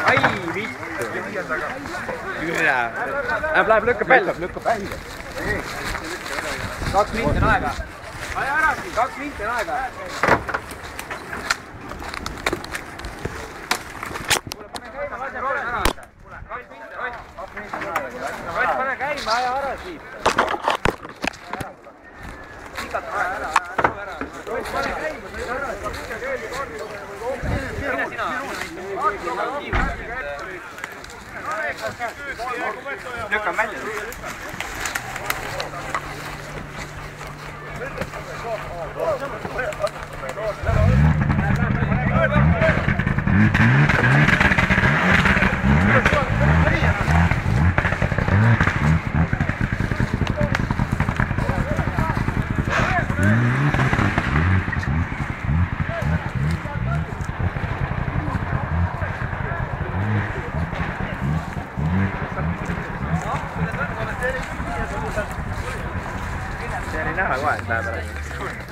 ai vittu. Kyllä. Lükkab välja. 2 minti on aega. Aja ära siin, 2 minti on aega. Kuule, pane käima, lase roole ära. 2 minti, Rott. 2 minti on aega. Rott, pane käima, aja ära siit. Pikalt on aega. Rott, pane käima, sõida ära. Mine sina. Lükkan välja. See oli näha kohe, et läheb ära.